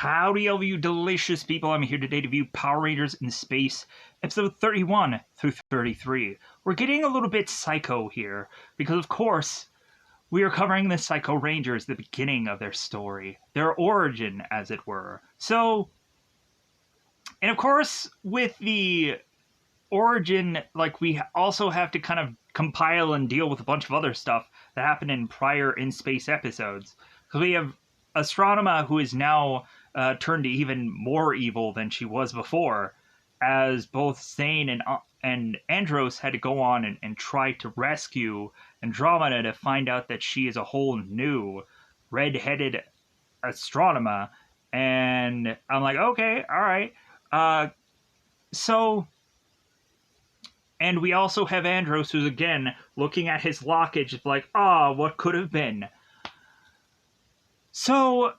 Howdy, all of you delicious people. I'm here today to view Power Rangers in Space, episode 31 through 33. We're getting a little bit psycho here, because of course, we are covering the Psycho Rangers, the beginning of their story, their origin, as it were. So, and of course, with the origin, like, we also have to kind of compile and deal with a bunch of other stuff that happened in prior In Space episodes. Because we have Astronema, who is now turned to even more evil than she was before, as both Zane and Andros had to go on and try to rescue Andromeda to find out that she is a whole new red-headed Astronema. And I'm like, okay, all right. And we also have Andros, who's again looking at his lockage, like, what could have been? So,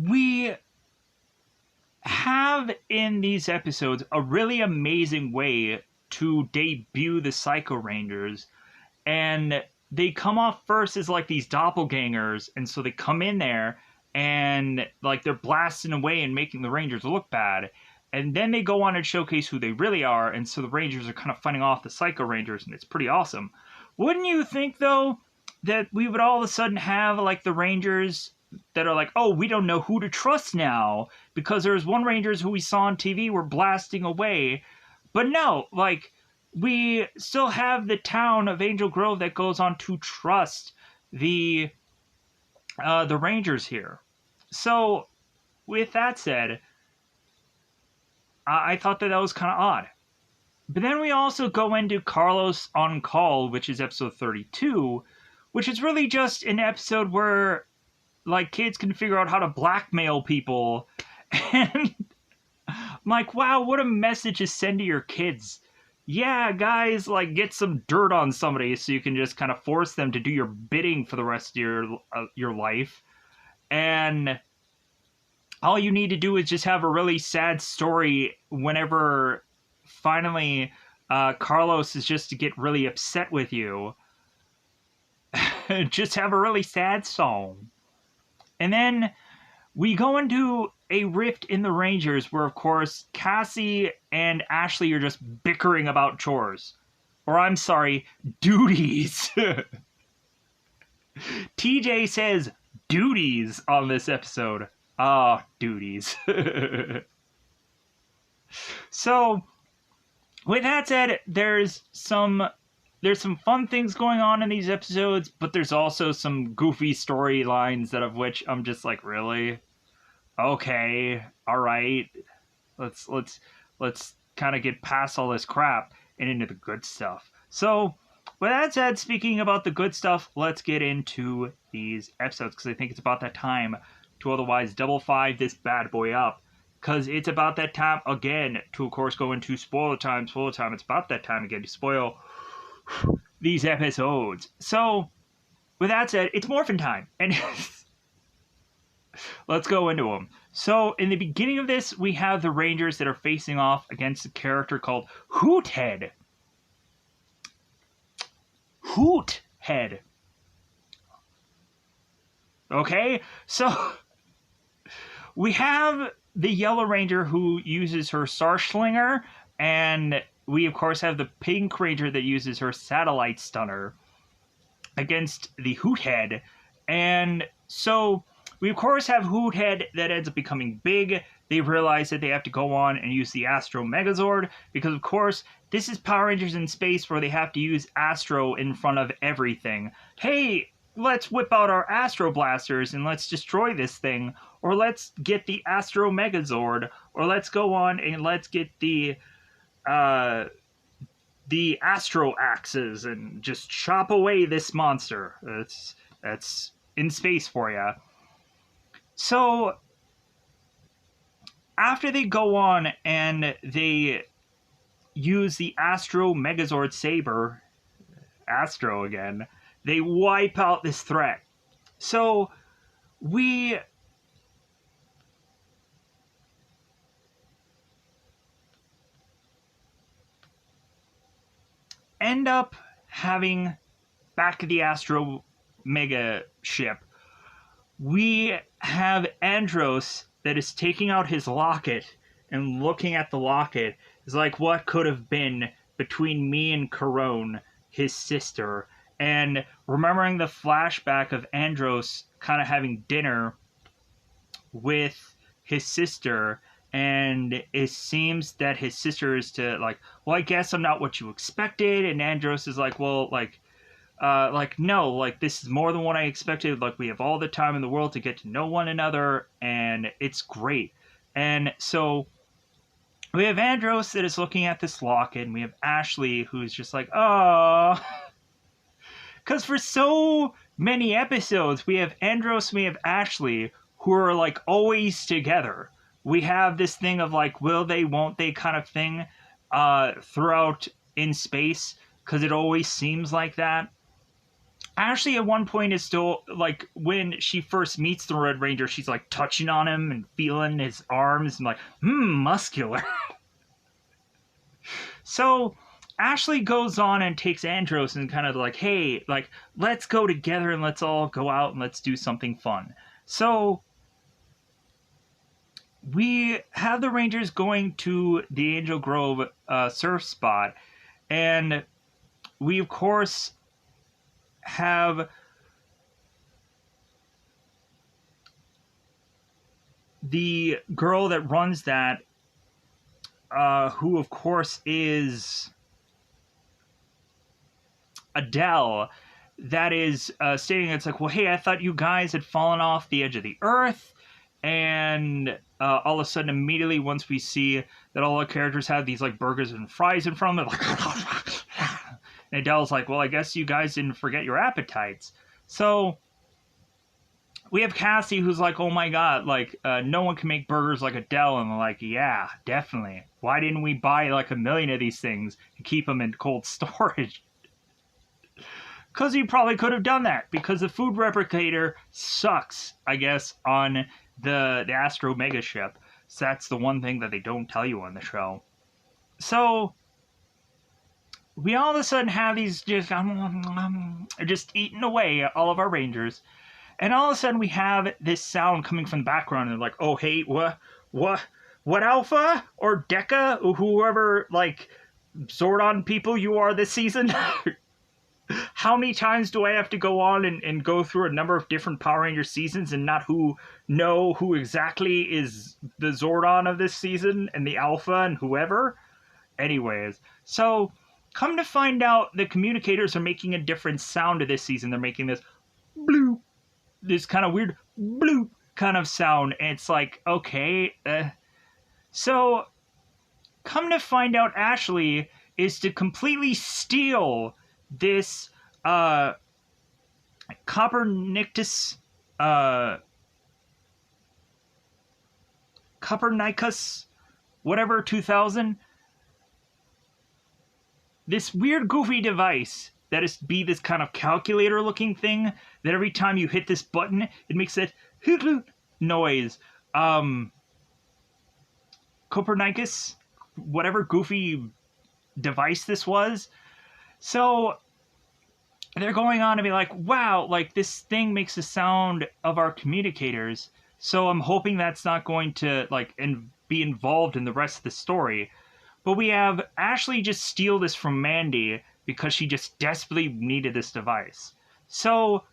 we have in these episodes a really amazing way to debut the Psycho Rangers, and they come off first as like these doppelgangers, and so they come in there and like they're blasting away and making the Rangers look bad, and then they go on and showcase who they really are, and so the Rangers are kind of fighting off the Psycho Rangers, and it's pretty awesome. Wouldn't you think, though, that we would all of a sudden have like the Rangers that are like, oh, we don't know who to trust now, because there's one Rangers who we saw on TV were blasting away. But no, like, we still have the town of Angel Grove that goes on to trust the Rangers here. So, with that said, I thought that was kind of odd. But then we also go into Carlos on Call, which is episode 32, which is really just an episode where, like, kids can figure out how to blackmail people. And I'm like, wow, what a message to send to your kids. Yeah, guys, like, get some dirt on somebody so you can just kind of force them to do your bidding for the rest of your life. And all you need to do is just have a really sad story whenever finally Carlos is just to get really upset with you. Just have a really sad song. And then we go into a rift in the Rangers where, of course, Cassie and Ashley are just bickering about chores. Or, I'm sorry, duties. TJ says duties on this episode. Duties. So, with that said, there's some fun things going on in these episodes, but there's also some goofy storylines that of which I'm just like, really? Okay, all right. Let's kind of get past all this crap and into the good stuff. So, with that said, speaking about the good stuff, let's get into these episodes, because I think it's about that time to otherwise double five this bad boy up. Because it's about that time again to, of course, go into spoiler time. It's about that time again to spoil these episodes. So, with that said, it's Morphin time. And let's go into them. So, in the beginning of this, we have the Rangers that are facing off against a character called Hoothead. Hoothead. Okay? So, we have the Yellow Ranger who uses her Starslinger, and we, of course, have the Pink Ranger that uses her Satellite Stunner against the Hoothead. And so we, of course, have Hoothead that ends up becoming big. They realize that they have to go on and use the Astro Megazord because, of course, this is Power Rangers in Space where they have to use Astro in front of everything. Hey, let's whip out our Astro Blasters and let's destroy this thing. Or let's get the Astro Megazord. Or let's go on and let's get the Astro Axes and just chop away this monster. That's in space for you. So, after they go on and they use the Astro Megazord Saber, Astro again, they wipe out this threat. So, we end up having back at the Astro Mega ship we have Andros that is taking out his locket and looking at the locket. Is like, what could have been between me and Corone, his sister, and remembering the flashback of Andros kind of having dinner with his sister, and it seems that his sister is to like, well, I guess I'm not what you expected, and Andros is like, well, no, like, this is more than what I expected, like, we have all the time in the world to get to know one another, and it's great. And so we have Andros that is looking at this locket, and we have Ashley who's just like, oh, because for so many episodes, we have Andros, we have Ashley, who are like always together. We have this thing of like, will they, won't they kind of thing throughout in space, because it always seems like that. Ashley at one point is still like, when she first meets the Red Ranger, she's like touching on him and feeling his arms and like, muscular. So Ashley goes on and takes Andros and kind of like, hey, like, let's go together and let's all go out and let's do something fun. So we have the Rangers going to the Angel Grove surf spot, and we, of course, have the girl that runs that, who, of course, is Adele, that is stating, it's like, well, hey, I thought you guys had fallen off the edge of the earth, and all of a sudden, immediately, once we see that all the characters have these, like, burgers and fries in front of them, like, and Adele's like, well, I guess you guys didn't forget your appetites. So we have Cassie, who's like, oh my god, like, no one can make burgers like Adele, and they're like, yeah, definitely. Why didn't we buy, like, 1 million of these things and keep them in cold storage? Because you probably could have done that, because the food replicator sucks, I guess, on the Astro Mega ship. So that's the one thing that they don't tell you on the show. So we all of a sudden have these just eating away at all of our Rangers. And all of a sudden we have this sound coming from the background, and they're like, oh, hey, what Alpha or Deca, or whoever, like, Zordon people you are this season? How many times do I have to go on and go through a number of different Power Ranger seasons and not know who exactly is the Zordon of this season and the Alpha and whoever? Anyways, so come to find out, the communicators are making a different sound to this season. They're making this bloop, this kind of weird bloop kind of sound. And it's like, okay. So come to find out, Ashley is to completely steal this Copernicus whatever 2000, this weird goofy device that is be this kind of calculator looking thing that every time you hit this button it makes that noise. Copernicus, whatever goofy device this was. So they're going on to be like, wow, like, this thing makes the sound of our communicators. So I'm hoping that's not going to, like, be involved in the rest of the story. But we have Ashley just steal this from Mandy because she just desperately needed this device. So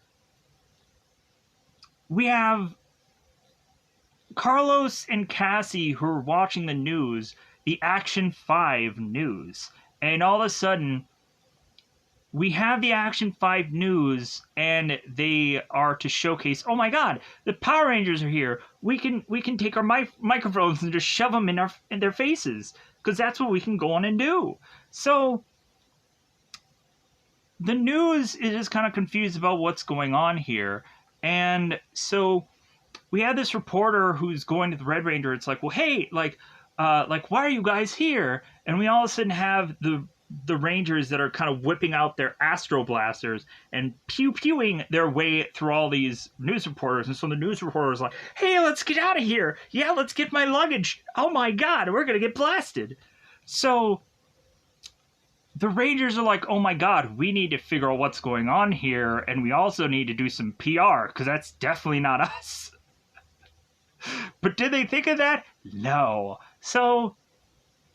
we have Carlos and Cassie who are watching the news, the Action 5 news. And all of a sudden, we have the Action 5 news, and they are to showcase, oh my god, the Power Rangers are here. We can take our microphones and just shove them in their faces, because that's what we can go on and do. So the news is just kind of confused about what's going on here. And so we have this reporter who's going to the Red Ranger. It's like, well, hey, like, why are you guys here? And we all of a sudden have the Rangers that are kind of whipping out their Astro Blasters and pew-pewing their way through all these news reporters. And so the news reporter is like, hey, let's get out of here. Yeah, let's get my luggage. Oh my god, we're going to get blasted. So the Rangers are like, oh my god, we need to figure out what's going on here, and we also need to do some PR, because that's definitely not us. But did they think of that? No. So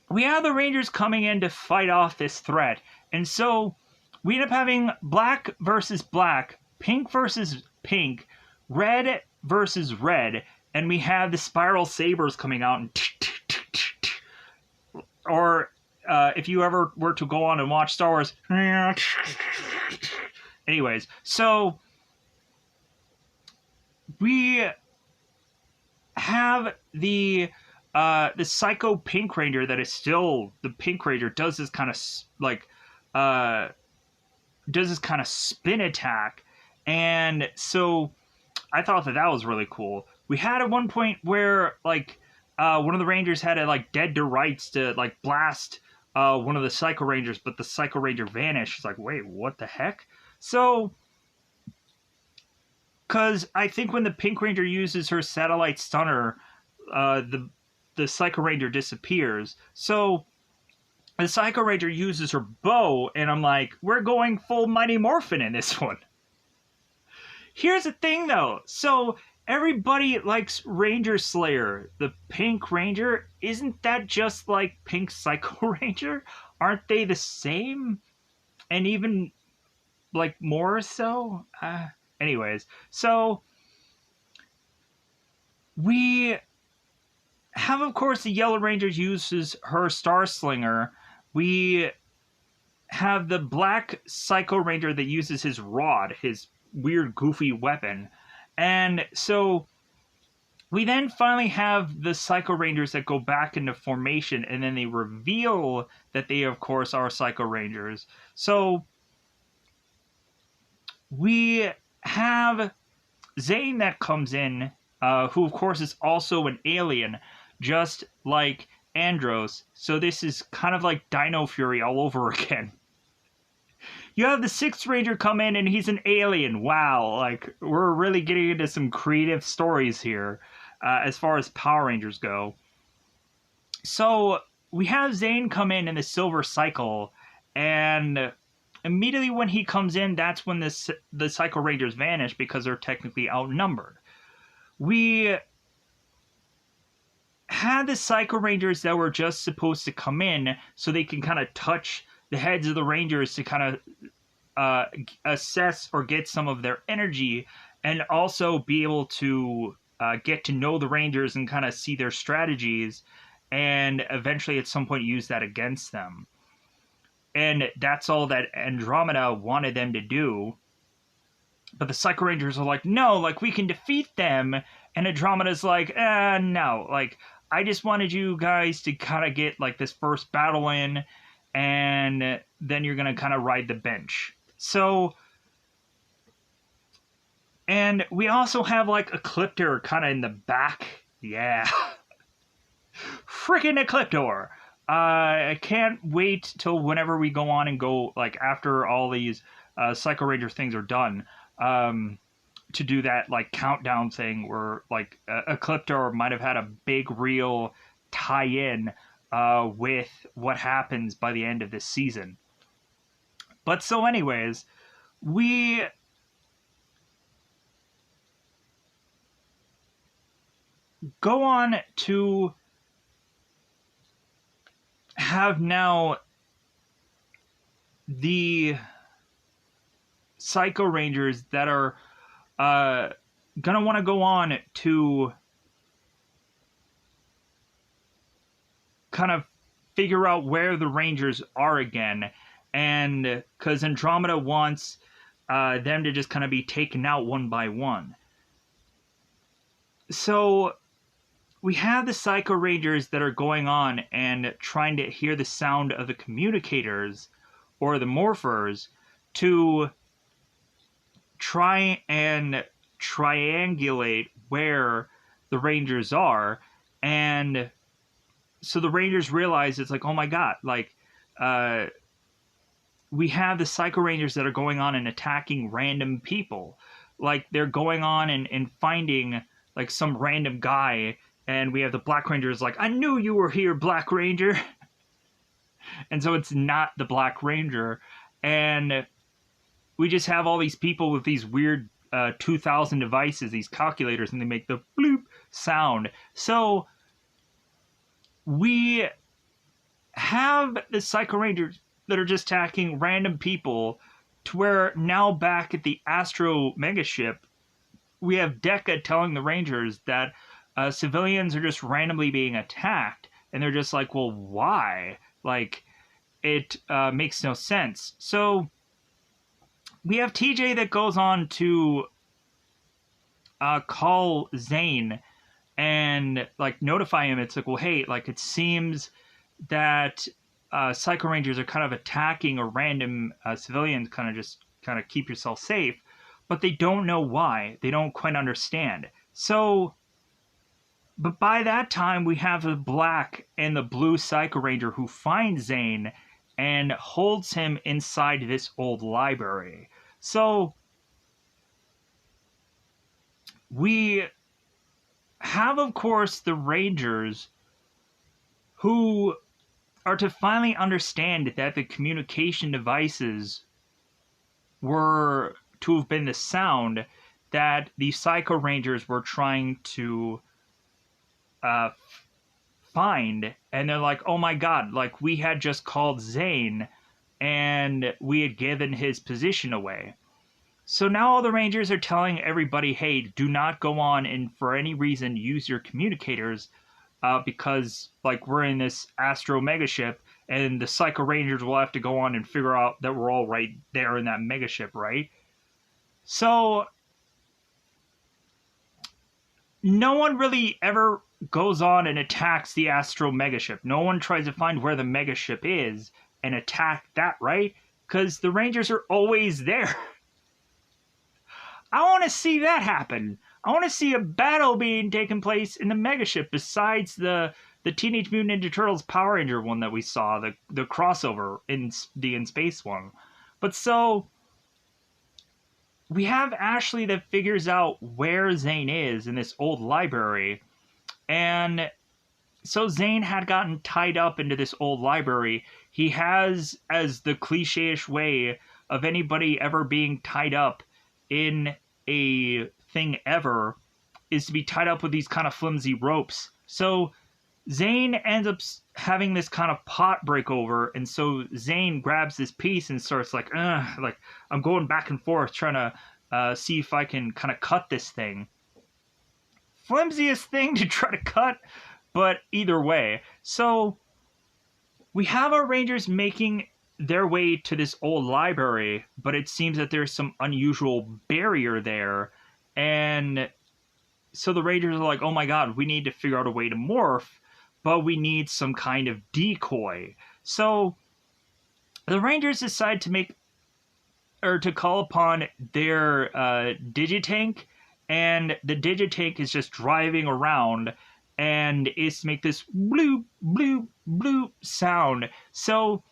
we have the Rangers coming in to fight off this threat, and so we end up having black versus black, pink versus pink, red versus red, and we have the spiral sabers coming out and or if you ever were to go on and watch Star Wars. Anyways, so we have the Psycho Pink Ranger that is still the Pink Ranger, does this kind of like does this kind of spin attack, and so I thought that was really cool. We had at one point where like one of the Rangers had a like dead to rights to like blast one of the Psycho Rangers, but the Psycho Ranger vanished. It's like, wait, what the heck? So, because I think when the Pink Ranger uses her satellite stunner, the Psycho Ranger disappears. So the Psycho Ranger uses her bow, and I'm like, we're going full Mighty Morphin in this one. Here's the thing, though. So everybody likes Ranger Slayer, the Pink Ranger. Isn't that just like Pink Psycho Ranger? Aren't they the same? And even like more so? Anyways, so we have, of course, the Yellow Ranger uses her Star Slinger. We have the Black Psycho Ranger that uses his rod, his weird, goofy weapon. And so we then finally have the Psycho Rangers that go back into formation, and then they reveal that they, of course, are Psycho Rangers. So we have Zane that comes in, who, of course, is also an alien, just like Andros. So this is kind of like Dino Fury all over again. You have the Sixth Ranger come in, and he's an alien. Wow, like, we're really getting into some creative stories here, as far as Power Rangers go. So, we have Zane come in the Silver Cycle, and immediately when he comes in, that's when the Psycho Rangers vanish, because they're technically outnumbered. We had the Psycho Rangers that were just supposed to come in, so they can kind of touch the heads of the Rangers to kind of assess or get some of their energy, and also be able to get to know the Rangers and kind of see their strategies, and eventually at some point use that against them. And that's all that Andromeda wanted them to do. But the Psycho Rangers are like, no, like, we can defeat them. And Andromeda's like, no, like, I just wanted you guys to kind of get like this first battle in, and then you're going to kind of ride the bench. So, and we also have like Ecliptor kind of in the back. Yeah. Freaking Ecliptor. I can't wait till whenever we go on and go, like, after all these Psycho Ranger things are done, to do that, like, countdown thing where, like, Ecliptor might have had a big, real tie-in with what happens by the end of this season. But so anyways, we go on to have now the Psycho Rangers that are gonna want to go on to kind of figure out where the Rangers are again, and because Andromeda wants them to just kind of be taken out one by one. So we have the Psycho Rangers that are going on and trying to hear the sound of the communicators or the morphers to try and triangulate where the Rangers are. And so the Rangers realize it's like, oh my god, like, we have the Psycho Rangers that are going on and attacking random people. Like, they're going on and finding, like, some random guy, and we have the Black Rangers like, I knew you were here, Black Ranger. And so it's not the Black Ranger. And we just have all these people with these weird 2000 devices, these calculators, and they make the bloop sound. So we have the Psycho Rangers that are just attacking random people, to where now back at the Astro Megaship, we have Dekka telling the Rangers that civilians are just randomly being attacked, and they're just like, well, why? Like, it makes no sense. So we have TJ that goes on to call Zane and like notify him. It's like, well, hey, like it seems that Psycho Rangers are kind of attacking a random civilians, kind of keep yourself safe, but they don't know why. They don't quite understand. So, but by that time, we have the black and the blue Psycho Ranger who finds Zane and holds him inside this old library. So, we have, of course, the Rangers who are to finally understand that the communication devices were to have been the sound that the Psycho Rangers were trying to find. And they're like, oh my god, like we had just called Zane and we had given his position away. So now all the Rangers are telling everybody, hey, do not go on and for any reason use your communicators because like we're in this Astro Megaship and the Psycho Rangers will have to go on and figure out that we're all right there in that Megaship, right? So no one really ever goes on and attacks the Astro Megaship. No one tries to find where the Megaship is and attack that, right? Because the Rangers are always there. I want to see that happen. I want to see a battle being taken place in the Megaship besides the Teenage Mutant Ninja Turtles Power Ranger one that we saw, the crossover in the In Space one. But so we have Ashley that figures out where Zane is in this old library. And so Zane had gotten tied up into this old library. He has, as the cliche-ish way of anybody ever being tied up in a thing ever, is to be tied up with these kind of flimsy ropes. So Zane ends up having this kind of pot break over, and so Zane grabs this piece and starts like I'm going back and forth trying to see if I can kind of cut this thing. Flimsiest thing to try to cut, but either way. So we have our Rangers making their way to this old library, but it seems that there's some unusual barrier there, and so the Rangers are like, oh my god, we need to figure out a way to morph, but we need some kind of decoy. So the Rangers decide to call upon their Digitank, and the Digitank is just driving around and it's make this bloop bloop bloop sound. So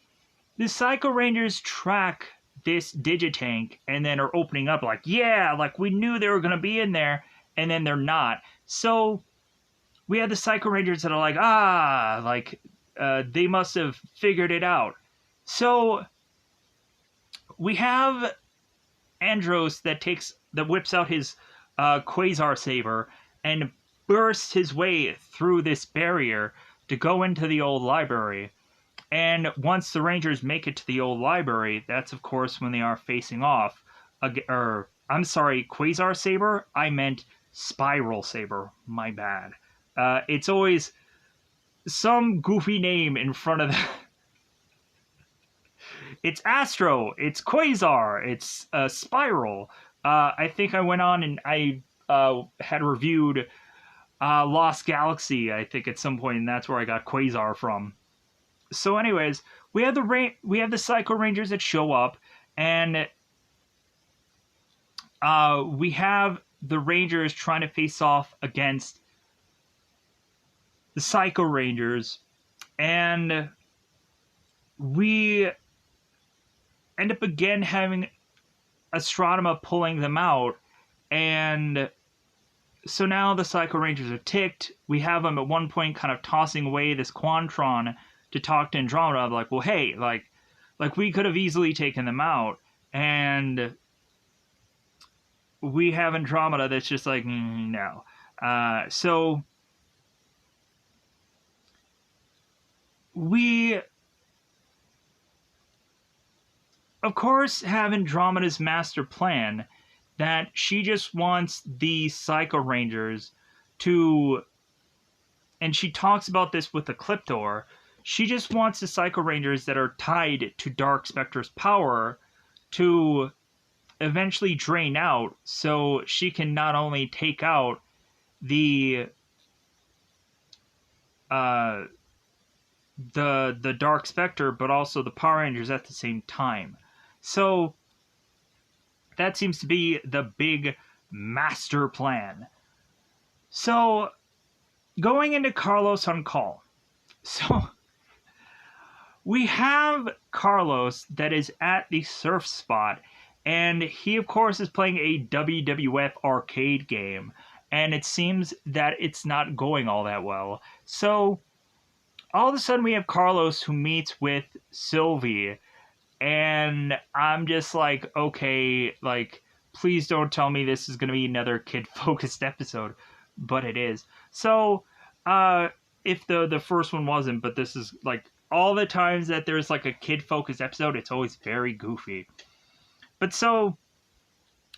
the Psycho Rangers track this Digitank and then are opening up like, yeah, like we knew they were going to be in there, and then they're not. So we have the Psycho Rangers that are like, they must have figured it out. So we have Andros that whips out his Quasar Saber and bursts his way through this barrier to go into the old library. And once the Rangers make it to the old library, that's of course when they are facing off. I'm sorry, Quasar Saber? I meant Spiral Saber. My bad. It's always some goofy name in front of that. It's Astro, it's Quasar, it's Spiral. I think I went on and I had reviewed Lost Galaxy, I think, at some point, and that's where I got Quasar from. So anyways, we have the Psycho Rangers that show up, and we have the Rangers trying to face off against the Psycho Rangers, and we end up again having Astronema pulling them out, and so now the Psycho Rangers are ticked. We have them at one point kind of tossing away this Quantron to talk to Andromeda. I'm like, well, hey, like we could have easily taken them out, and we have Andromeda that's just like, no. So we, of course, have Andromeda's master plan that she just wants the Psycho Rangers to, and she talks about this with Ecliptor, she just wants the Psycho Rangers that are tied to Dark Spectre's power to eventually drain out, so she can not only take out the Dark Spectre, but also the Power Rangers at the same time. So that seems to be the big master plan. So going into Carlos on call. So we have Carlos that is at the surf spot, and he of course is playing a WWF arcade game, and it seems that it's not going all that well. So all of a sudden we have Carlos who meets with Sylvie, and I'm just like, okay, like, please don't tell me this is going to be another kid-focused episode, but it is. So, if the first one wasn't, but this is, like, all the times that there's, like, a kid-focused episode, it's always very goofy. But so,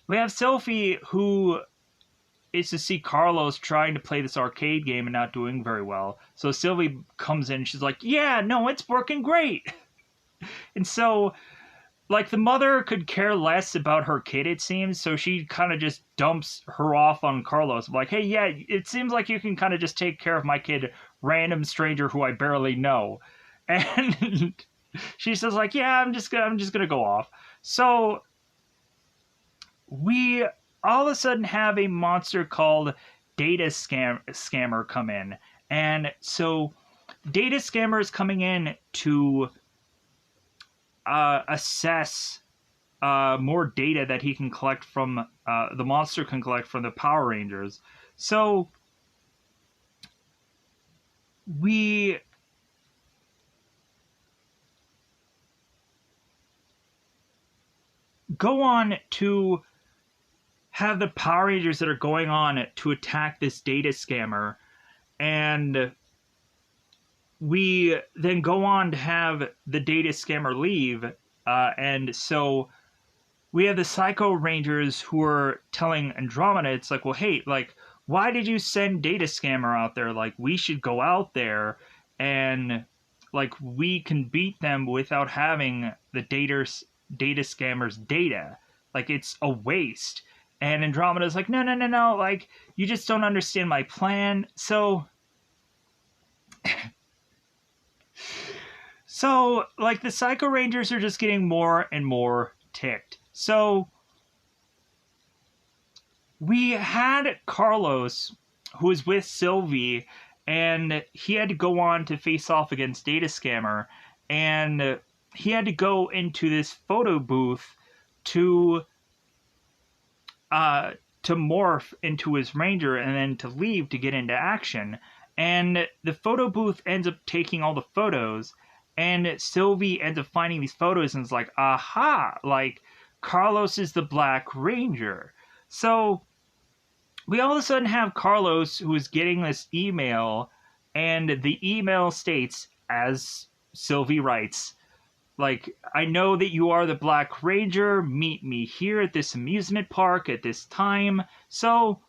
we have Sylvie, who is to see Carlos trying to play this arcade game and not doing very well. So Sylvie comes in and she's like, yeah, no, it's working great. And so, like, the mother could care less about her kid, it seems, so she kind of just dumps her off on Carlos. Like, hey, yeah, it seems like you can kind of just take care of my kid, random stranger who I barely know. And she says, like, yeah, I'm just gonna go off. So we all of a sudden have a monster called Data Scammer come in. And so Data Scammer is coming in to assess more data that he can collect from, the monster can collect from the Power Rangers. So we go on to have the Power Rangers that are going on to attack this Data Scammer, and we then go on to have the Data Scammer leave, and so we have the Psycho Rangers who are telling Andromeda, it's like, well, hey, like, why did you send Data Scammer out there? Like, we should go out there and, like, we can beat them without having the Data Scammer's data. Like, it's a waste. And Andromeda's like, no, like, you just don't understand my plan. So, like, the Psycho Rangers are just getting more and more ticked. So, we had Carlos, who was with Sylvie, and he had to go on to face off against Data Scammer, and he had to go into this photo booth to morph into his Ranger and then to leave to get into action. And the photo booth ends up taking all the photos, and Sylvie ends up finding these photos and is like, aha, like, Carlos is the Black Ranger. So we all of a sudden have Carlos who is getting this email, and the email states, as Sylvie writes, like, I know that you are the Black Ranger. Meet me here at this amusement park at this time. So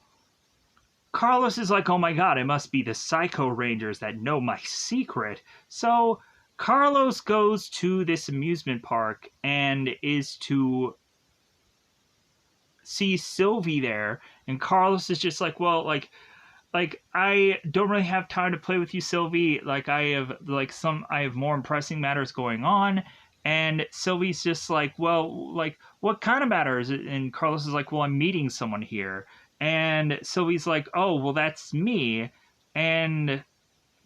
Carlos is like, oh my god, it must be the Psycho Rangers that know my secret. So Carlos goes to this amusement park and is to see Sylvie there. And Carlos is just like, well, like, I don't really have time to play with you, Sylvie. Like, I have more pressing matters going on. And Sylvie's just like, well, like, what kind of matters? And Carlos is like, well, I'm meeting someone here. And Sylvie's like, oh, well, that's me. And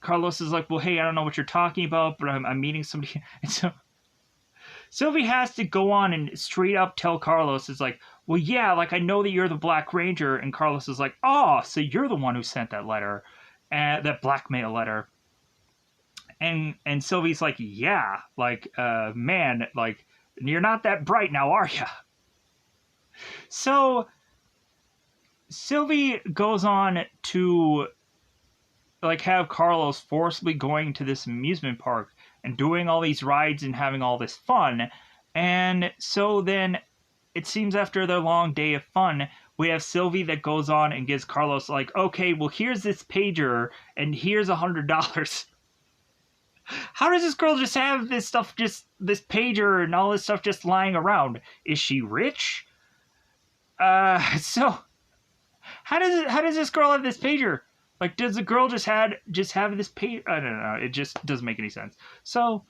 Carlos is like, well, hey, I don't know what you're talking about, but I'm meeting somebody. And so Sylvie has to go on and straight up tell Carlos, is like, well, yeah, like, I know that you're the Black Ranger. And Carlos is like, oh, so you're the one who sent that letter, that blackmail letter. And Sylvie's like, yeah, like, man, like, you're not that bright now, are you? So Sylvie goes on to like have Carlos forcibly going to this amusement park and doing all these rides and having all this fun. And so then it seems after their long day of fun, we have Sylvie that goes on and gives Carlos like, okay, well, here's this pager and here's $100. How does this girl just have this stuff, just this pager and all this stuff just lying around? Is she rich? So how does this girl have this pager? Like, does the girl just have this pager? I don't know. It just doesn't make any sense. So,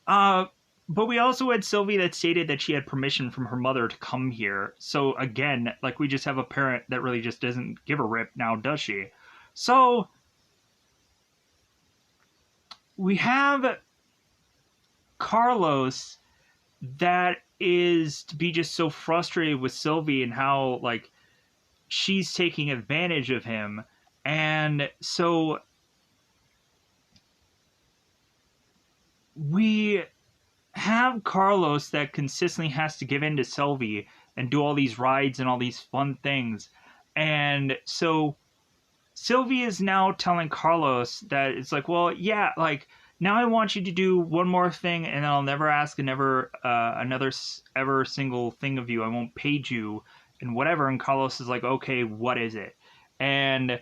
but we also had Sylvie that stated that she had permission from her mother to come here. So again, like, we just have a parent that really just doesn't give a rip now, does she? So we have Carlos that is to be just so frustrated with Sylvie and how, like, she's taking advantage of him. And so we have Carlos that consistently has to give in to Sylvie and do all these rides and all these fun things. And so Sylvie is now telling Carlos that it's like, well, yeah, like, now I want you to do one more thing, and then I'll never ask another ever single thing of you. I won't page you and whatever. And Carlos is like, okay, what is it? And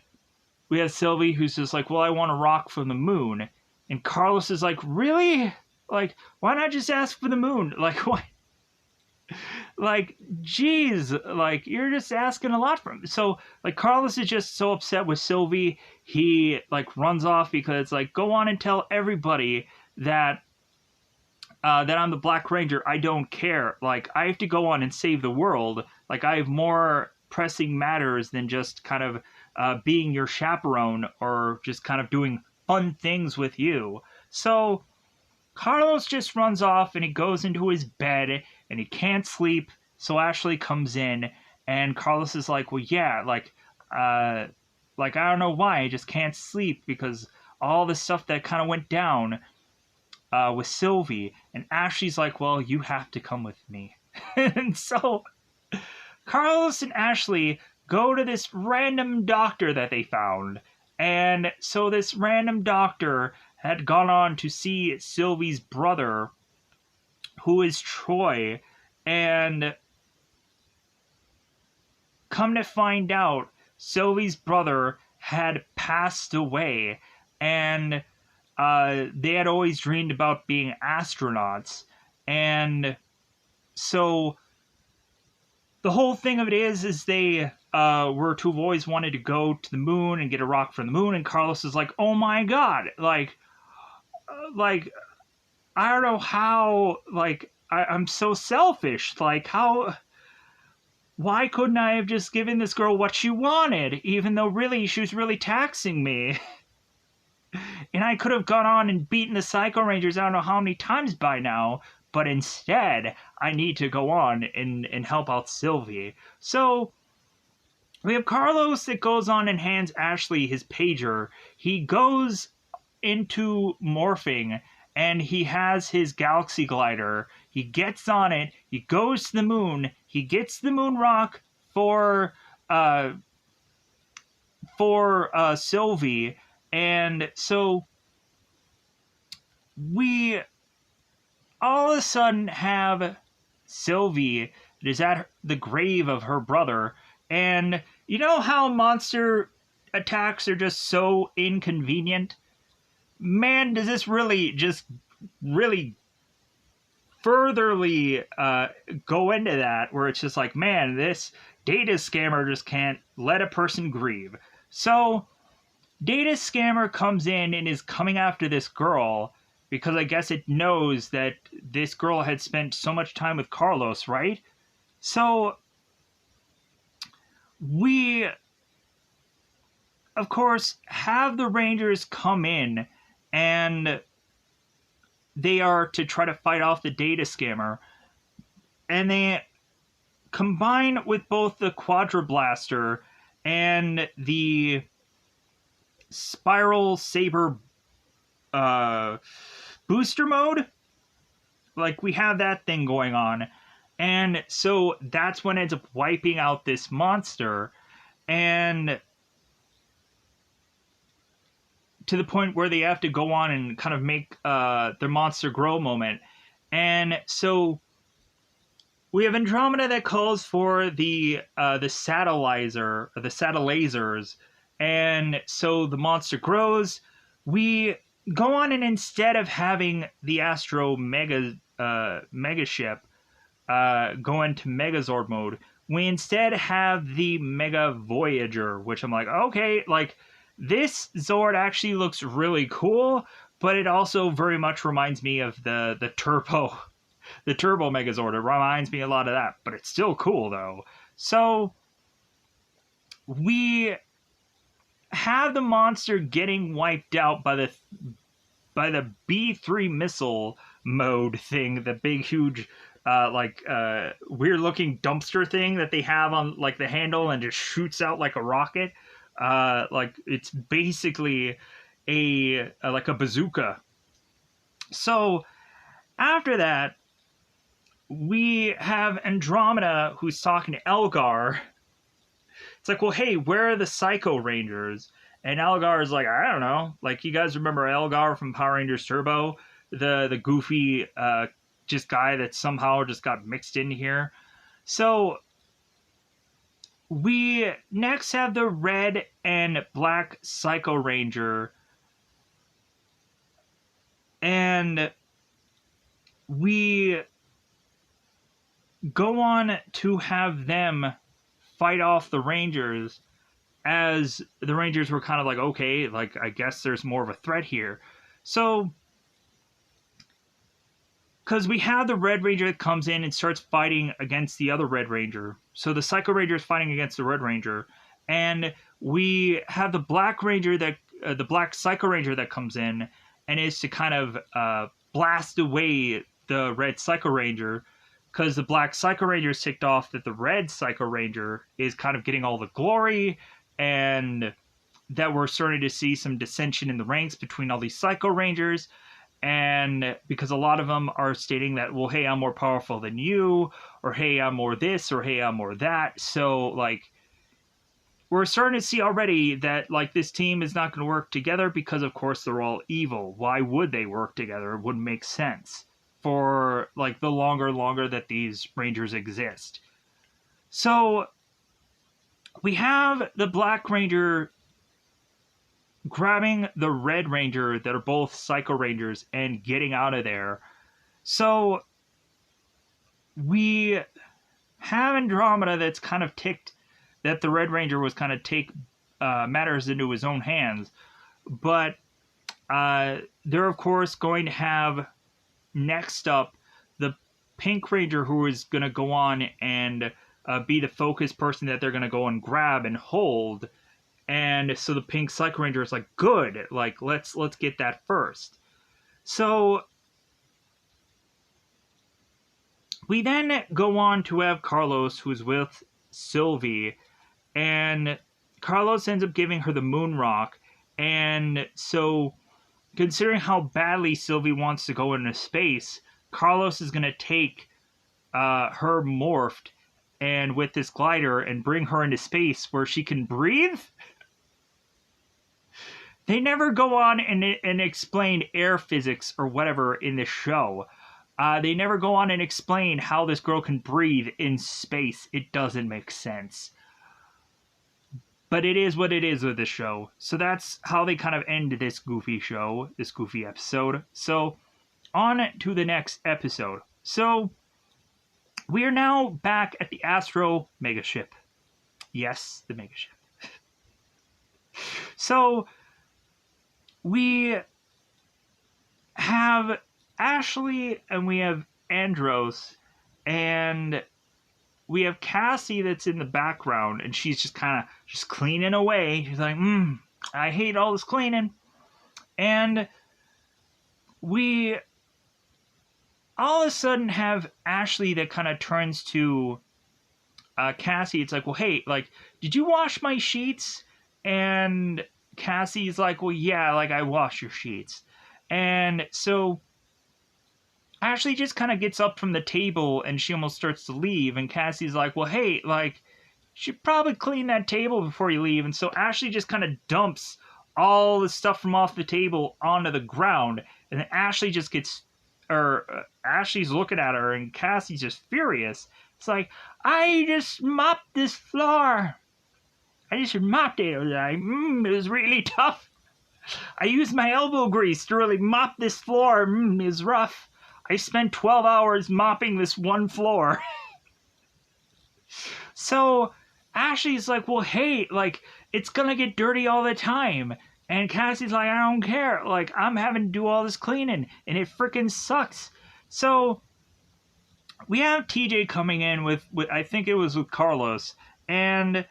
we have Sylvie who's just like, well, I want a rock from the moon. And Carlos is like, really? Like, why not just ask for the moon? Like, why? Like, geez, like, you're just asking a lot from. So, like, Carlos is just so upset with Sylvie. He, like, runs off because, like, go on and tell everybody that that I'm the Black Ranger. I don't care. Like, I have to go on and save the world. Like, I have more pressing matters than just kind of being your chaperone or just kind of doing fun things with you. So Carlos just runs off and he goes into his bed and he can't sleep. So Ashley comes in and Carlos is like, well, yeah, I don't know why, I just can't sleep because all the stuff that kind of went down with Sylvie. And Ashley's like, well, you have to come with me. And so Carlos and Ashley go to this random doctor that they found. And so this random doctor had gone on to see Sylvie's brother, who is Troy, and come to find out, Sylvie's brother had passed away, and they had always dreamed about being astronauts. And so the whole thing of it is they were to have always wanted to go to the moon and get a rock from the moon. And Carlos is like, oh my god, like I don't know how, like, I'm so selfish. Like, why couldn't I have just given this girl what she wanted, even though really she was really taxing me? And I could have gone on and beaten the Psycho Rangers I don't know how many times by now, but instead I need to go on and help out Sylvie. So we have Carlos that goes on and hands Ashley his pager. He goes into morphing and he has his galaxy glider. He gets on it, he goes to the moon, he gets the moon rock for Sylvie. And so we all of a sudden have Sylvie that is at the grave of her brother. And you know how monster attacks are just so inconvenient? Man, does this really furtherly go into that, where it's just like, man, this data scammer just can't let a person grieve. So data scammer comes in and is coming after this girl because I guess it knows that this girl had spent so much time with Carlos, right? So we, of course, have the Rangers come in, and they are to try to fight off the data scammer. And they combine with both the Quadra Blaster and the Spiral Saber booster mode. Like, we have that thing going on. And so that's when it ends up wiping out this monster. And to the point where they have to go on and kind of make their monster grow moment. And so we have Andromeda that calls for the satellizer, or the satellasers. And so the monster grows. We go on, and instead of having the Astro Mega ship go into Megazord mode, we instead have the Mega Voyager, which I'm like, okay, like, this Zord actually looks really cool, but it also very much reminds me of the Turbo Megazord. It reminds me a lot of that, but it's still cool though. So we have the monster getting wiped out by the B3 missile mode thing, the big huge weird looking dumpster thing that they have on like the handle and just shoots out like a rocket. Like, it's basically a like a bazooka. So after that, we have Andromeda who's talking to Elgar. It's like, well, hey, where are the Psycho Rangers? And Elgar is like, I don't know. Like, you guys remember Elgar from Power Rangers Turbo, the goofy just guy that somehow just got mixed in here. So we next have the red and black Psycho Ranger, and we go on to have them fight off the Rangers, as the Rangers were kind of like, okay, like, I guess there's more of a threat here. So, because we have the Red Ranger that comes in and starts fighting against the other Red Ranger. So the Psycho Ranger is fighting against the Red Ranger, and we have the Black Ranger the Black Psycho Ranger that comes in and is to kind of blast away the Red Psycho Ranger, because the Black Psycho Ranger is ticked off that the Red Psycho Ranger is kind of getting all the glory, and that we're starting to see some dissension in the ranks between all these Psycho Rangers. And because a lot of them are stating that, well, hey, I'm more powerful than you, or hey, I'm more this, or hey, I'm more that. So, like, we're starting to see already that, like, this team is not going to work together because, of course, they're all evil. Why would they work together? It wouldn't make sense for, like, the longer that these Rangers exist. So we have the Black Ranger grabbing the Red Ranger that are both Psycho Rangers and getting out of there. So we have Andromeda that's kind of ticked that the Red Ranger was kind of take matters into his own hands. But they're, of course, going to have next up the Pink Ranger, who is going to go on and be the focus person that they're going to go and grab and hold. And so the Pink Psycho Ranger is like, good, like, let's get that first. So we then go on to have Carlos, who's with Sylvie, and Carlos ends up giving her the moon rock. And so, considering how badly Sylvie wants to go into space, Carlos is going to take her morphed and with this glider and bring her into space where she can breathe. They never go on and explain air physics or whatever in this show. They never go on and explain how this girl can breathe in space. It doesn't make sense. But it is what it is with this show. So that's how they kind of end this goofy show, this goofy episode. So on to the next episode. So we are now back at the Astro Megaship. Yes, the Megaship. So we have Ashley and we have Andros, and we have Cassie that's in the background, and she's just kind of just cleaning away. She's like, I hate all this cleaning. And we all of a sudden have Ashley that kind of turns to Cassie. It's like, well, hey, like, did you wash my sheets? And Cassie's like, well, yeah, like, I wash your sheets. And so Ashley just kind of gets up from the table and she almost starts to leave. And Cassie's like, well, hey, like, you should probably clean that table before you leave. And so Ashley just kind of dumps all the stuff from off the table onto the ground. And then Ashley just gets, Ashley's looking at her and Cassie's just furious. It's like, I just mopped this floor. I just mopped it. It was really tough. I used my elbow grease to really mop this floor. It was rough. I spent 12 hours mopping this one floor. So Ashley's like, well, hey, like, it's gonna get dirty all the time. And Cassie's like, I don't care. Like, I'm having to do all this cleaning, and it freaking sucks. So we have TJ coming in with I think it was with Carlos. And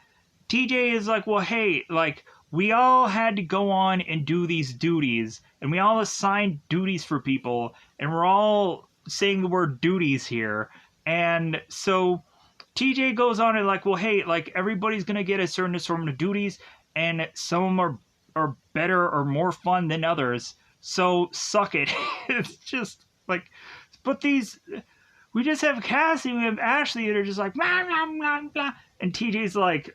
TJ is like, well, hey, like, we all had to go on and do these duties, and we all assigned duties for people, and we're all saying the word duties here. And so TJ goes on and like, well, hey, like, everybody's gonna get a certain assortment of duties, and some of them are better or more fun than others. So suck it. It's just like, but these, we just have Cassie, we have Ashley that are just like, blah, blah, blah, blah. And TJ's like,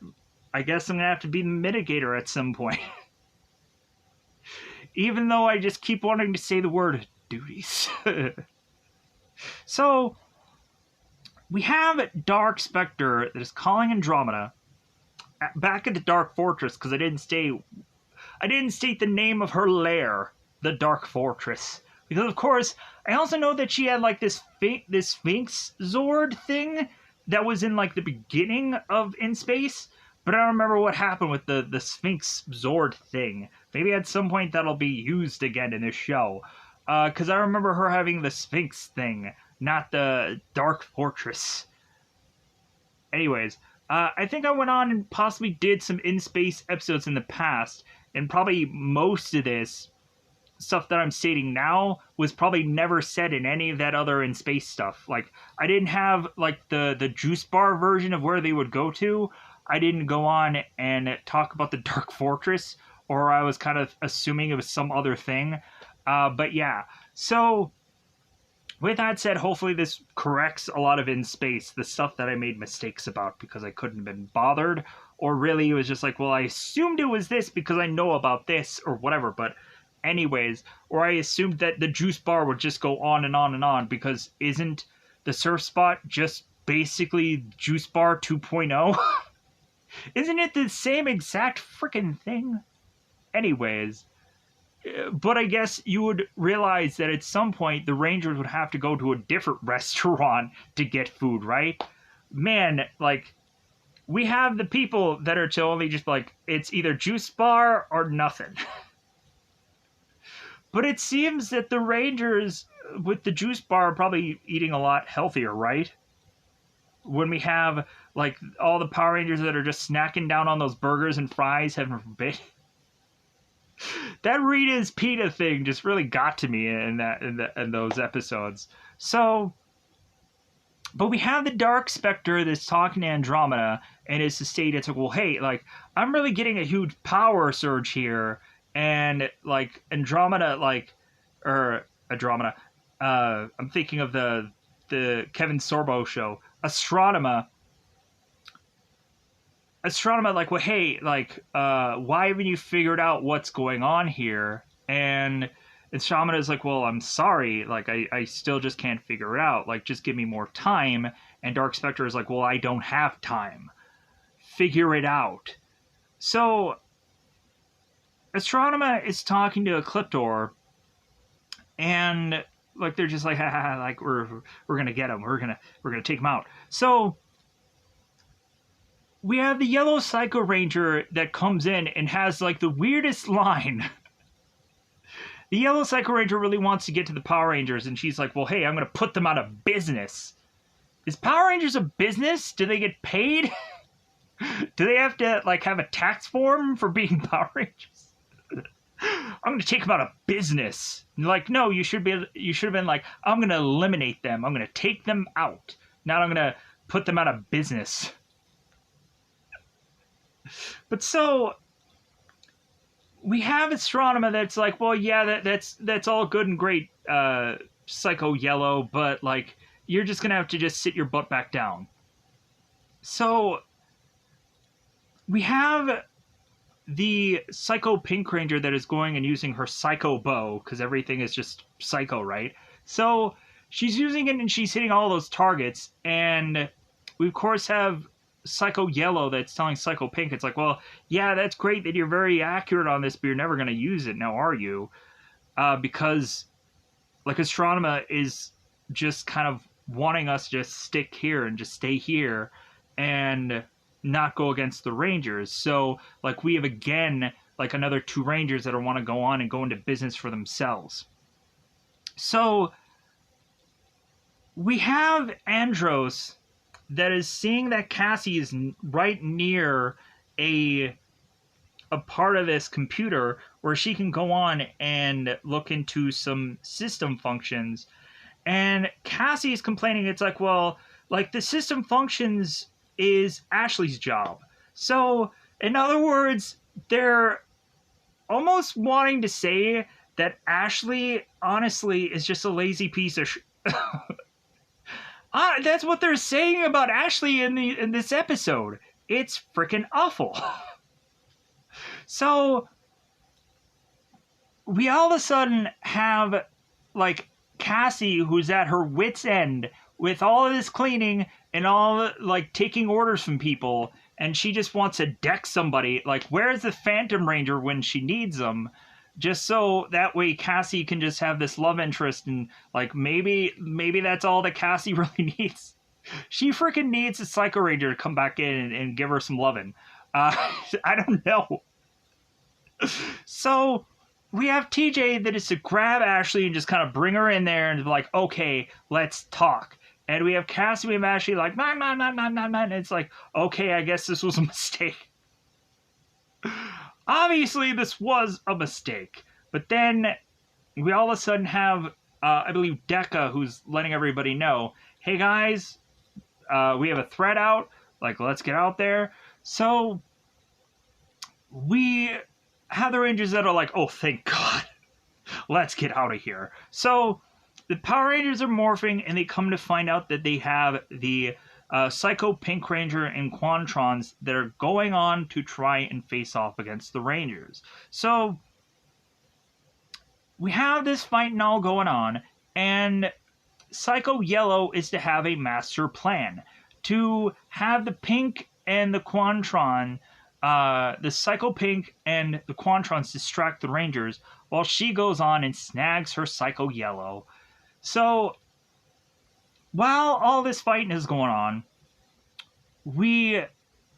I guess I'm gonna have to be the mitigator at some point. Even though I just keep wanting to say the word duties. So we have Dark Spectre that is calling Andromeda back at the Dark Fortress, because I didn't state the name of her lair, the Dark Fortress. Because of course, I also know that she had like this Sphinx Zord thing that was in like the beginning of In Space, but I don't remember what happened with the Sphinx Zord thing. Maybe at some point that'll be used again in this show. Because I remember her having the Sphinx thing, not the Dark Fortress. Anyways, I think I went on and possibly did some in-space episodes in the past, and probably most of this stuff that I'm stating now was probably never said in any of that other in-space stuff. Like, I didn't have, like, the juice bar version of where they would go to. I didn't go on and talk about the Dark Fortress, or I was kind of assuming it was some other thing. But yeah, so with that said, hopefully this corrects a lot of In Space, the stuff that I made mistakes about because I couldn't have been bothered, or really it was just like, well, I assumed it was this because I know about this, or whatever, but anyways, or I assumed that the juice bar would just go on and on and on, because isn't the surf spot just basically juice bar 2.0? Isn't it the same exact freaking thing? Anyways, but I guess you would realize that at some point the Rangers would have to go to a different restaurant to get food, right? Man, like, we have the people that are to only just like, it's either juice bar or nothing. But it seems that the Rangers with the juice bar are probably eating a lot healthier, right? When we have like all the Power Rangers that are just snacking down on those burgers and fries, heaven forbid. That Rita's Pita thing just really got to me in those episodes. So, but we have the Dark Spectre that's talking to Andromeda, and is to state, it's like, well, hey, like, I'm really getting a huge power surge here, and like Andromeda, I'm thinking of the Kevin Sorbo show, Astronema, like, well, hey, like, why haven't you figured out what's going on here? And Andromeda's like, well, I'm sorry, like, I still just can't figure it out. Like, just give me more time. And Dark Spectre is like, well, I don't have time. Figure it out. So Astronema is talking to Ecliptor, and like, they're just like, ha, like, we're gonna get him. We're gonna take him out. So we have the Yellow Psycho Ranger that comes in and has like the weirdest line. The Yellow Psycho Ranger really wants to get to the Power Rangers, and she's like, well, hey, I'm gonna put them out of business. Is Power Rangers a business? Do they get paid? Do they have to like have a tax form for being Power Rangers? I'm gonna take them out of business. Like, no, you should have been like, I'm gonna eliminate them. I'm gonna take them out. Not I'm gonna put them out of business. But so we have Astronema that's like, well, yeah, that's all good and great, Psycho Yellow, but like you're just gonna have to just sit your butt back down. So we have the Psycho Pink Ranger that is going and using her Psycho Bow, because everything is just Psycho, right? So she's using it and she's hitting all those targets, and we of course have Psycho Yellow that's telling Psycho Pink, it's like, well, yeah, that's great that you're very accurate on this, but you're never going to use it now, are you? Because, like, Astronema is just kind of wanting us to just stick here and just stay here and not go against the Rangers. So, like, we have again, like, another 2 Rangers that want to go on and go into business for themselves. So, we have Andros that is seeing that Cassie is right near a part of this computer where she can go on and look into some system functions. And Cassie is complaining, it's like, well, like the system functions is Ashley's job. So, in other words, they're almost wanting to say that Ashley, honestly, is just a lazy piece of that's what they're saying about Ashley in this episode. It's freaking awful. So we all of a sudden have like Cassie, who's at her wit's end with all of this cleaning and all like taking orders from people, and she just wants to deck somebody. Like, where's the Phantom Ranger when she needs them? Just so that way Cassie can just have this love interest, and like maybe that's all that Cassie really needs. She freaking needs a Psycho Ranger to come back in and give her some loving. I don't know. So we have TJ that is to grab Ashley and just kind of bring her in there and be like, okay, let's talk. And we have Cassie and Ashley like, man. And it's like, okay, I guess this was a mistake. Obviously, this was a mistake. But then we all of a sudden have, I believe, Decca, who's letting everybody know, hey guys, we have a threat out. Like, let's get out there. So we have the Rangers that are like, oh, thank God. Let's get out of here. So the Power Rangers are morphing, and they come to find out that they have the Psycho Pink Ranger and Quantrons that are going on to try and face off against the Rangers. So we have this fight and all going on, and Psycho Yellow is to have a master plan to have the Pink and the Quantron, the Psycho Pink and the Quantrons distract the Rangers while she goes on and snags her Psycho Yellow. So while all this fighting is going on, we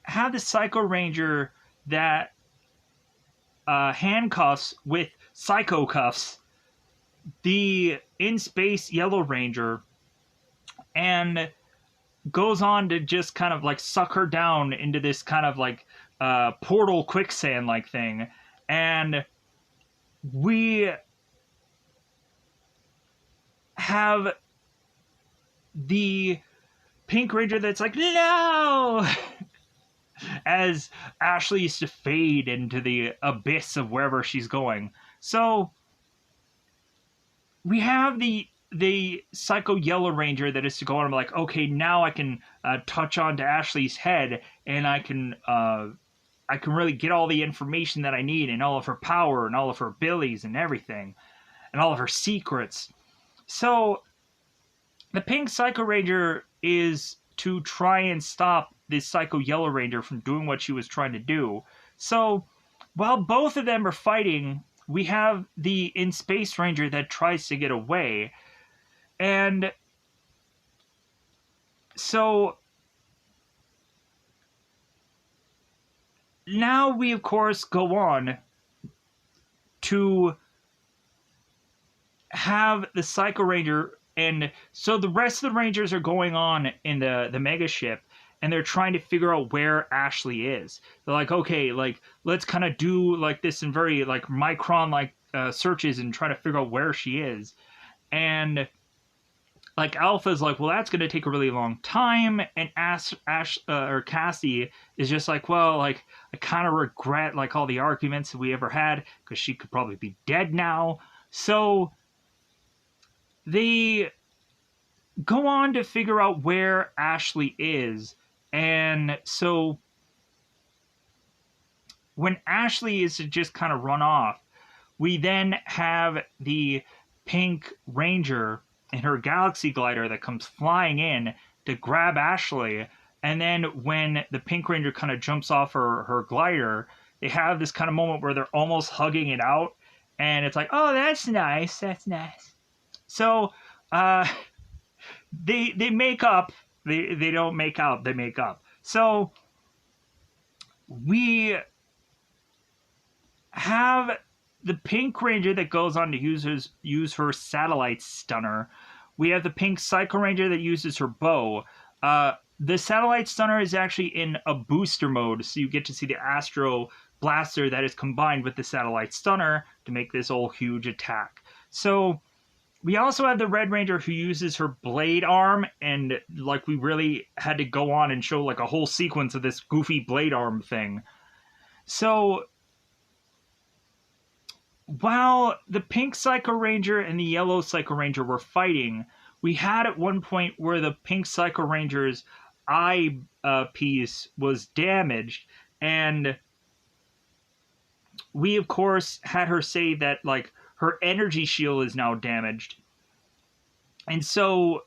have the Psycho Ranger that handcuffs with Psycho Cuffs the in-space Yellow Ranger and goes on to just kind of like suck her down into this kind of like portal quicksand like thing. And we have the Pink Ranger that's like, no! As Ashley used to fade into the abyss of wherever she's going. So we have the Psycho Yellow Ranger that is to go on and be like, okay, now I can touch onto Ashley's head, and I can really get all the information that I need, and all of her power, and all of her abilities, and everything, and all of her secrets. So the Pink Psycho Ranger is to try and stop this Psycho Yellow Ranger from doing what she was trying to do. So while both of them are fighting, we have the In-Space Ranger that tries to get away. And so now we, of course, go on to have the Psycho Ranger, and so the rest of the Rangers are going on in the mega ship, and they're trying to figure out where Ashley is. They're like, okay, like, let's kind of do like this in very like micron like searches and try to figure out where she is. And like Alpha's like, well, that's going to take a really long time, and or Cassie is just like, well, like I kind of regret like all the arguments that we ever had because she could probably be dead now. So they go on to figure out where Ashley is, and so when Ashley is to just kind of run off, we then have the Pink Ranger in her Galaxy Glider that comes flying in to grab Ashley. And then when the Pink Ranger kind of jumps off her glider, they have this kind of moment where they're almost hugging it out. And it's like, oh, that's nice. That's nice. So they make up. They don't make out. They make up. So we have the Pink Ranger that goes on to use her satellite stunner. We have the Pink Psycho Ranger that uses her bow. The satellite stunner is actually in a booster mode, so you get to see the Astro Blaster that is combined with the satellite stunner to make this whole huge attack. So we also have the Red Ranger who uses her blade arm, and like we really had to go on and show like a whole sequence of this goofy blade arm thing. So while the Pink Psycho Ranger and the Yellow Psycho Ranger were fighting, we had at one point where the Pink Psycho Ranger's eye piece was damaged, and we of course had her say that like her energy shield is now damaged. And so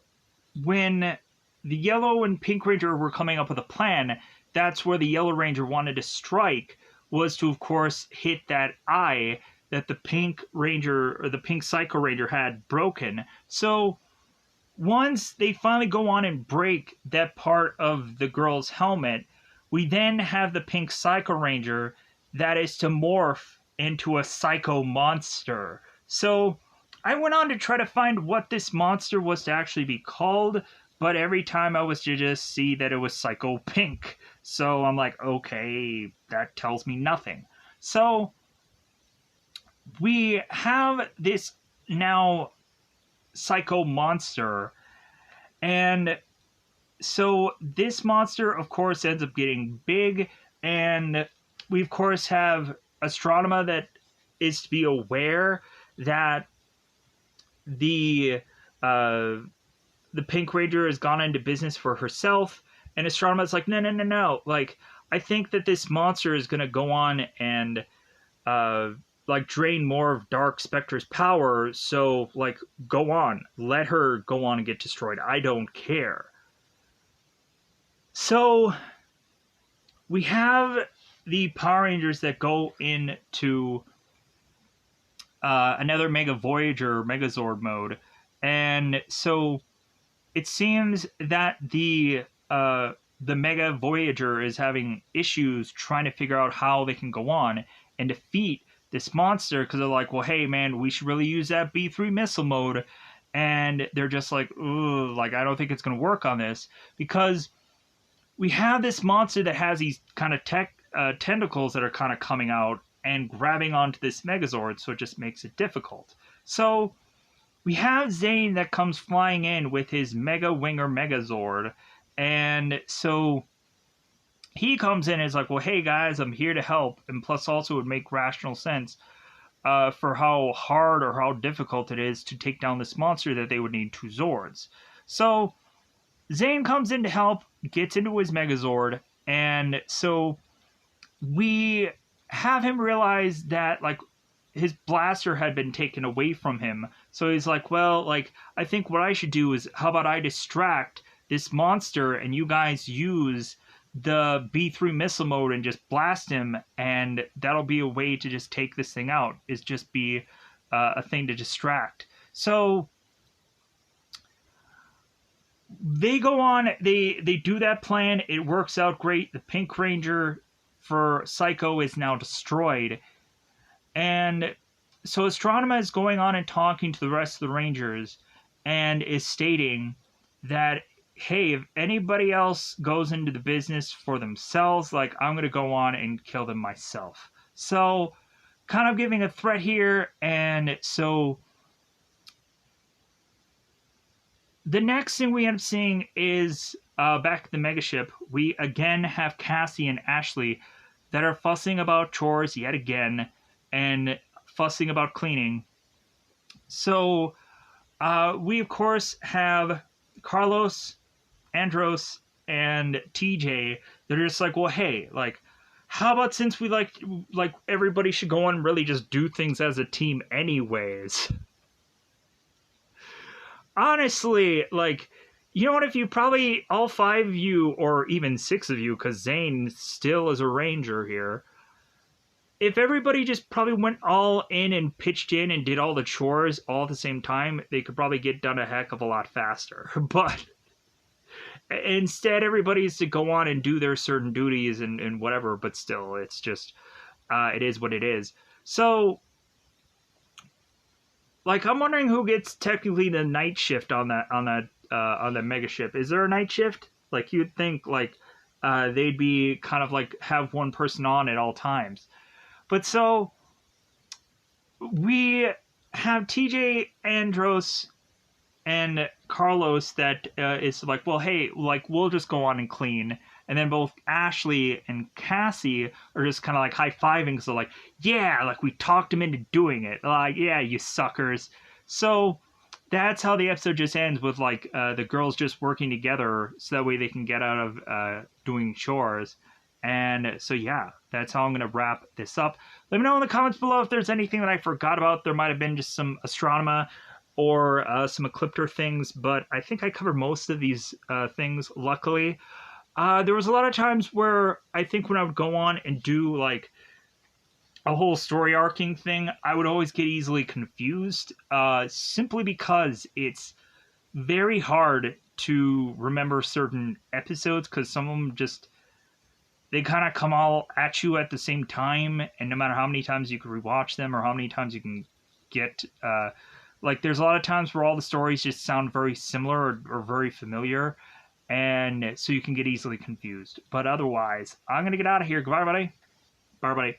when the Yellow and Pink Ranger were coming up with a plan, that's where the Yellow Ranger wanted to strike, was to of course hit that eye that the Pink Ranger or the Pink Psycho Ranger had broken. So once they finally go on and break that part of the girl's helmet, we then have the Pink Psycho Ranger that is to morph into a psycho monster. So I went on to try to find what this monster was to actually be called, but every time I was to just see that it was Psycho Pink. So I'm like, okay, that tells me nothing. So we have this now psycho monster, and so this monster of course ends up getting big, and we of course have Astronema that is to be aware that the Pink Ranger has gone into business for herself, and Astronema's like, no, like I think that this monster is going to go on and like drain more of Dark Spectre's power, so like go on, let her go on and get destroyed, I don't care. So we have the Power Rangers that go into another Mega Voyager Megazord mode, and so it seems that the Mega Voyager is having issues trying to figure out how they can go on and defeat this monster, because they're like, well, hey man, we should really use that B3 missile mode, and they're just like, ooh, like I don't think it's going to work on this, because we have this monster that has these kind of tentacles that are kind of coming out and grabbing onto this Megazord, so it just makes it difficult. So we have Zane that comes flying in with his Mega Winger Megazord, and so he comes in and is like, well, hey guys, I'm here to help, and plus also it would make rational sense for how hard or how difficult it is to take down this monster that they would need 2 Zords. So Zane comes in to help, gets into his Megazord, and so we have him realize that like his blaster had been taken away from him. So he's like, well, like I think what I should do is, how about I distract this monster and you guys use the B3 missile mode and just blast him, and that'll be a way to just take this thing out, is just be a thing to distract. So they go on, they do that plan, it works out great. The Pink Ranger for Psycho is now destroyed, and so Astronema is going on and talking to the rest of the Rangers and is stating that, hey, if anybody else goes into the business for themselves, like I'm going to go on and kill them myself. So kind of giving a threat here, and so the next thing we end up seeing is back at the megaship. We again have Cassie and Ashley that are fussing about chores yet again and fussing about cleaning. So we, of course, have Carlos, Andros, and TJ. They're just like, well, hey, like, how about since we like everybody should go on and really just do things as a team anyways? Honestly, like, you know what, if you probably all 5 of you or even 6 of you, because Zane still is a ranger here, if everybody just probably went all in and pitched in and did all the chores all at the same time, they could probably get done a heck of a lot faster. But instead, everybody has to go on and do their certain duties and whatever, but still, it's just, it is what it is. So, like, I'm wondering who gets technically the night shift on the mega ship. Is there a night shift? Like, you'd think, like, they'd be kind of like have one person on at all times. But so we have TJ, Andros, and Carlos that is like, well, hey, like, we'll just go on and clean. And then both Ashley and Cassie are just kind of like high-fiving because they're like, yeah, like, we talked him into doing it. Like, yeah, you suckers. So that's how the episode just ends, with like the girls just working together so that way they can get out of doing chores. And so, yeah, that's how I'm going to wrap this up. Let me know in the comments below if there's anything that I forgot about. There might have been just some Astronema or some Ecliptor things, but I think I covered most of these things, luckily. There was a lot of times where I think when I would go on and do, like, a whole story arcing thing, I would always get easily confused, simply because it's very hard to remember certain episodes, because some of them just, they kind of come all at you at the same time, and no matter how many times you can rewatch them or how many times you can get, like, there's a lot of times where all the stories just sound very similar or very familiar, and so you can get easily confused. But otherwise, I'm going to get out of here. Goodbye, everybody. Bye, everybody.